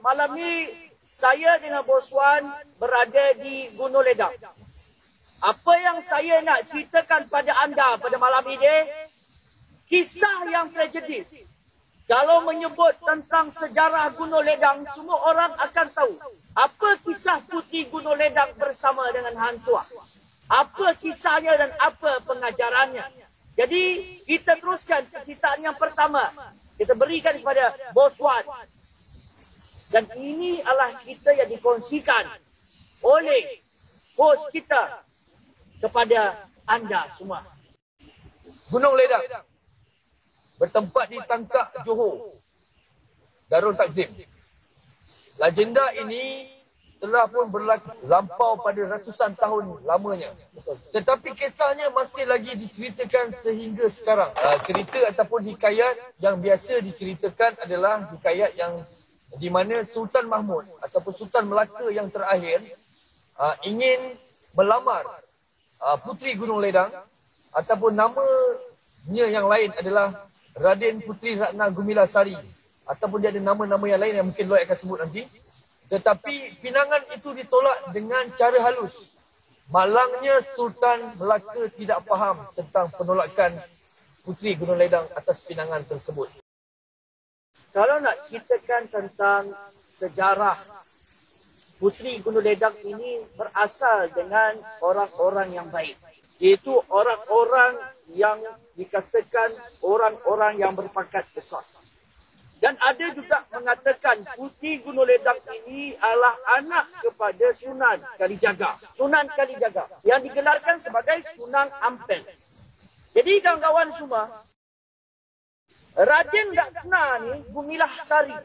malam ni saya dengan Bos Wan berada di Gunung Ledang. Apa yang saya nak ceritakan pada anda pada malam ini, kisah yang tragedis. Kalau menyebut tentang sejarah Gunung Ledang, semua orang akan tahu apa kisah Puteri Gunung Ledang bersama dengan Hang Tuah. Apa kisahnya dan apa pengajarannya. Jadi kita teruskan cerita yang pertama. Kita berikan kepada Bos Wan. Dan ini adalah cerita yang dikongsikan oleh hos kita kepada anda semua. Gunung Ledang bertempat di Tangkak, Johor, Darul Takzim. Legenda ini telah pun berlaku lampau pada ratusan tahun lamanya. Tetapi kisahnya masih lagi diceritakan sehingga sekarang. Cerita ataupun hikayat yang biasa diceritakan adalah hikayat yang di mana Sultan Mahmud ataupun Sultan Melaka yang terakhir ingin melamar Puteri Gunung Ledang, ataupun namanya yang lain adalah Raden Puteri Ratna Gumilasari, ataupun dia ada nama-nama yang lain yang mungkin Lloyd akan sebut nanti. Tetapi pinangan itu ditolak dengan cara halus. Malangnya Sultan Melaka tidak faham tentang penolakan Puteri Gunung Ledang atas pinangan tersebut. Kalau nak ceritakan tentang sejarah Puteri Gunung Ledang ini berasal dengan orang-orang yang baik. Iaitu orang-orang yang dikatakan orang-orang yang berpangkat besar. Dan ada juga mengatakan Puteri Gunung Ledang ini adalah anak kepada Sunan Kalijaga. Sunan Kalijaga yang digelarkan sebagai Sunan Ampel. Jadi kawan-kawan semua, Raden Ratna ni Gumilah Sari.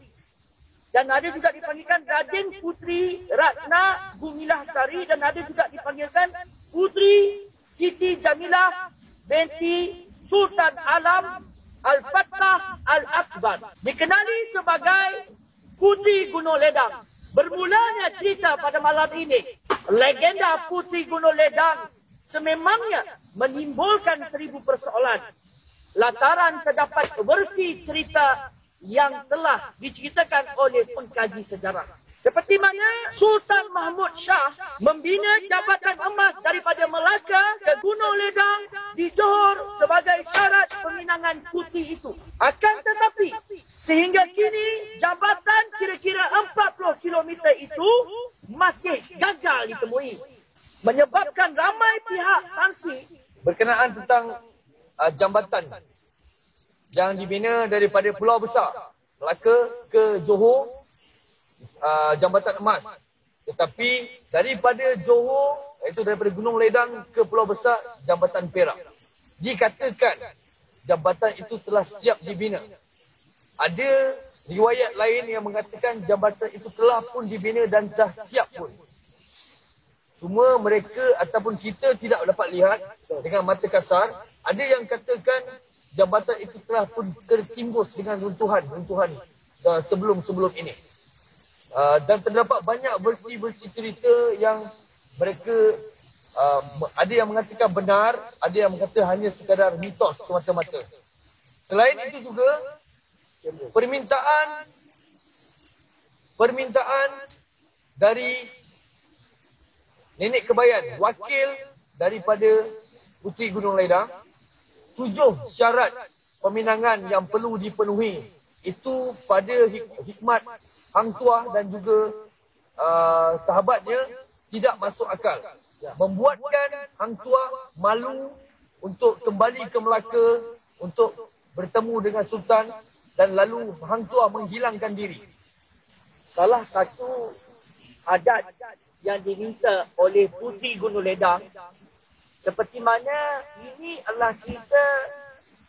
Dan ada juga dipanggilkan Raden Puteri Ratna Gumilah Sari, dan ada juga dipanggilkan Puteri Siti Jamilah binti Sultan Alam Al-Fattah Al-Akbar, dikenali sebagai Puteri Gunung Ledang. Bermulanya cerita pada malam ini, legenda Puteri Gunung Ledang sememangnya menimbulkan 1000 persoalan. Lantaran terdapat versi cerita yang telah diceritakan oleh pengkaji sejarah. Seperti mana Sultan Mahmud Shah membina jabatan emas daripada Melaka ke Gunung Ledang di Johor sebagai syarat peminangan puteri itu. Akan tetapi, sehingga kini jabatan kira-kira 40 km itu masih gagal ditemui. Menyebabkan ramai pihak sangsi Berkenaan tentang jambatan yang dibina daripada Pulau Besar Melaka ke Johor, jambatan emas. Tetapi daripada Johor, iaitu daripada Gunung Ledang ke Pulau Besar, jambatan perak. Dikatakan jambatan itu telah siap dibina. Ada riwayat lain yang mengatakan jambatan itu telah pun dibina dan dah siap pun. Cuma mereka ataupun kita tidak dapat lihat dengan mata kasar. Ada yang katakan jambatan itu telah pun tertimbus dengan runtuhan sebelum-sebelum ini. Dan terdapat banyak versi-versi cerita yang mereka ada yang mengatakan benar, ada yang mengatakan hanya sekadar mitos semata-mata. Selain itu juga permintaan dari Nenek Kebayan, wakil daripada Puteri Gunung Ledang, 7 syarat peminangan yang perlu dipenuhi. Itu pada hikmat Hang Tuah dan juga sahabatnya tidak masuk akal. Membuatkan Hang Tuah malu untuk kembali ke Melaka untuk bertemu dengan Sultan, dan lalu Hang Tuah menghilangkan diri. salah satu adat yang diminta oleh Puteri Gunung Ledang, seperti mana ini adalah cerita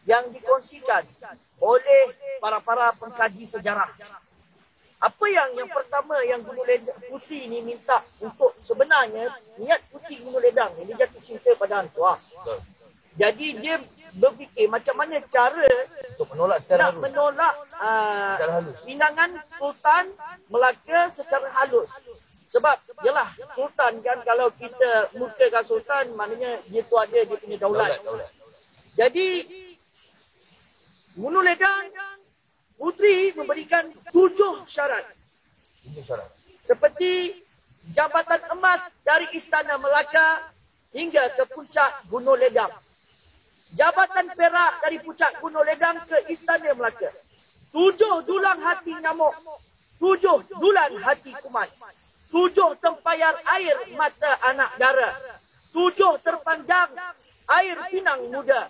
yang dikongsikan oleh para pengkaji sejarah. Apa yang pertama yang Gunung Ledang Puteri ini minta untuk, sebenarnya niat Puteri Gunung Ledang ini jatuh cinta pada Hang Tuah. Jadi dia berfikir macam mana cara Untuk menolak secara nak menolak pinangan Sultan Melaka secara halus. Sebab yalah, Sultan kan, kalau kita murkakan Sultan, maknanya dia tu ada dia punya daulat. Jadi Gunung Ledang Puteri memberikan 7 syarat. Ini syarat. Seperti Jambatan Emas dari Istana Melaka hingga ke puncak Gunung Ledang. Jabatan perak dari puncak Gunung Ledang ke Istana Melaka. 7 dulang hati nyamuk, 7 dulan hati kuman, 7 tempayan air mata anak dara, 7 terpanjang air pinang muda,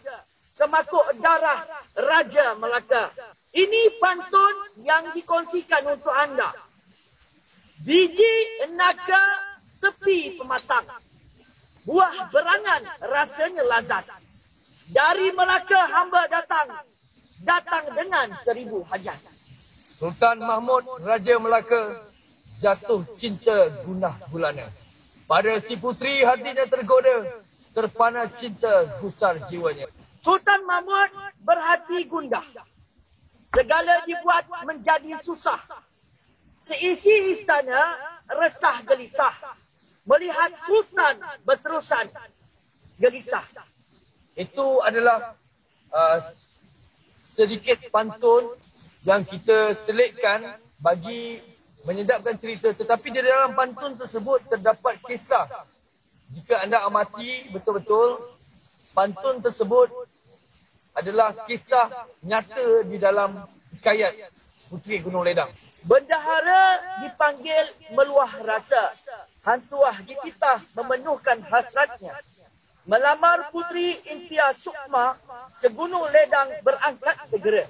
semakuk darah Raja Melaka. Ini pantun yang dikongsikan untuk anda. Biji naga tepi pematang, buah berangan rasanya lazat. Dari Melaka hamba datang dengan 1000 hajat. Sultan Mahmud Raja Melaka jatuh cinta gunah gulana. Pada si putri hatinya tergoda, terpana cinta gusar jiwanya. Sultan Mahmud berhati gundah. Segala dibuat menjadi susah. Seisi istana resah gelisah. Melihat Sultan berterusan gelisah. Itu adalah sedikit pantun yang kita selitkan bagi menyedapkan cerita. Tetapi di dalam pantun tersebut terdapat kisah. Jika anda amati betul-betul, pantun tersebut adalah kisah nyata di dalam hikayat Puteri Gunung Ledang. Bendahara dipanggil meluah rasa. Hantuah dititah memenuhkan hasratnya. Melamar Puteri Imtia Sukma ke Gunung Ledang berangkat segera.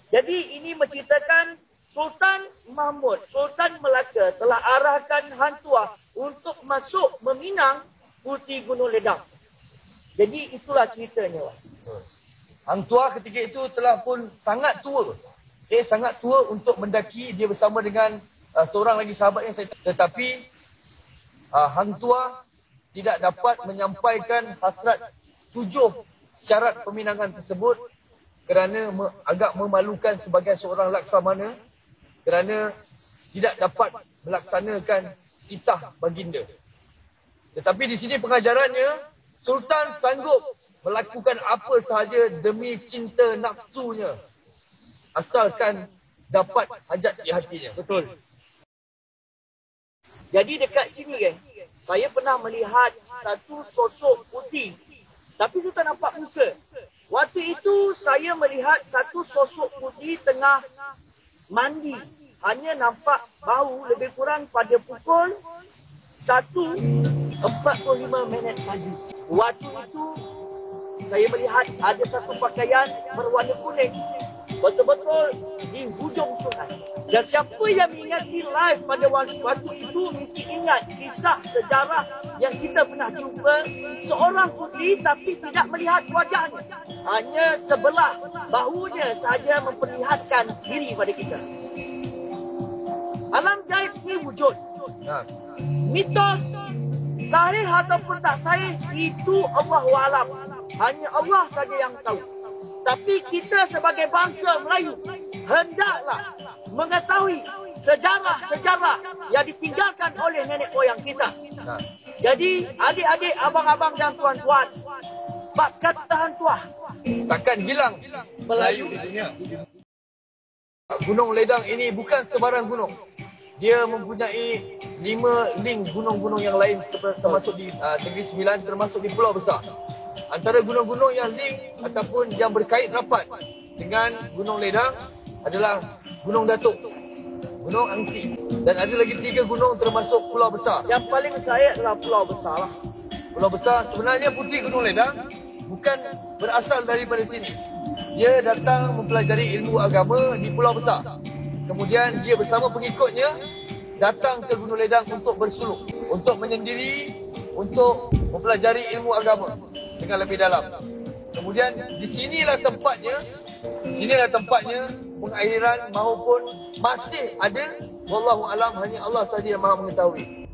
Jadi ini menceritakan Sultan Mahmud, Sultan Melaka telah arahkan Hantuah untuk masuk meminang Puteri Gunung Ledang. Jadi itulah ceritanya. Hantuah ketika itu telah pun sangat tua. Dia sangat tua untuk mendaki, dia bersama dengan seorang lagi sahabat yang saya. Tetapi Hantuah tidak dapat menyampaikan hasrat 7 syarat peminangan tersebut kerana agak memalukan sebagai seorang laksamana kerana tidak dapat melaksanakan titah baginda. Tetapi di sini pengajarannya, Sultan sanggup melakukan apa sahaja demi cinta nafsunya asalkan dapat hajat di hatinya. Betul. Jadi dekat sini kan, saya pernah melihat satu sosok putih. Tapi saya tak nampak muka. Waktu itu saya melihat satu sosok putih tengah mandi. Hanya nampak bau lebih kurang pada pukul 1:45 pagi. Waktu itu saya melihat ada satu pakaian berwarna kuning. Betul-betul di hujung sungai. Dan siapa yang mengingati live pada waktu itu mesti ingat kisah sejarah yang kita pernah jumpa. Seorang putri tapi tidak melihat wajahnya. Hanya sebelah bahunya sahaja memperlihatkan diri pada kita. Alam gaib ini wujud. Mitos sahih ataupun tak sahih itu Allahu'alam. Hanya Allah saja yang tahu. Tapi kita sebagai bangsa Melayu hendaklah mengetahui sejarah-sejarah yang ditinggalkan oleh nenek moyang kita. Jadi adik-adik, abang-abang dan tuan-tuan, bab kata Hantuah Takkan hilang Melayu di dunia. Gunung Ledang ini bukan sebarang gunung. Dia mempunyai 5 link gunung-gunung yang lain termasuk di Negeri Sembilan, termasuk di Pulau Besar. Antara gunung-gunung yang link ataupun yang berkait rapat dengan Gunung Ledang adalah Gunung Datuk, Gunung Angsi, dan ada lagi 3 gunung termasuk Pulau Besar. Yang paling saya adalah Pulau Besar. Pulau Besar sebenarnya Puteri Gunung Ledang bukan berasal daripada sini. Dia datang mempelajari ilmu agama di Pulau Besar. Kemudian dia bersama pengikutnya datang ke Gunung Ledang untuk bersuluk, untuk menyendiri, untuk mempelajari ilmu agama dengan lebih dalam. Kemudian di sinilah tempatnya pengakhiran maupun masih ada, wallahu alam, hanya Allah sahaja yang Maha mengetahui.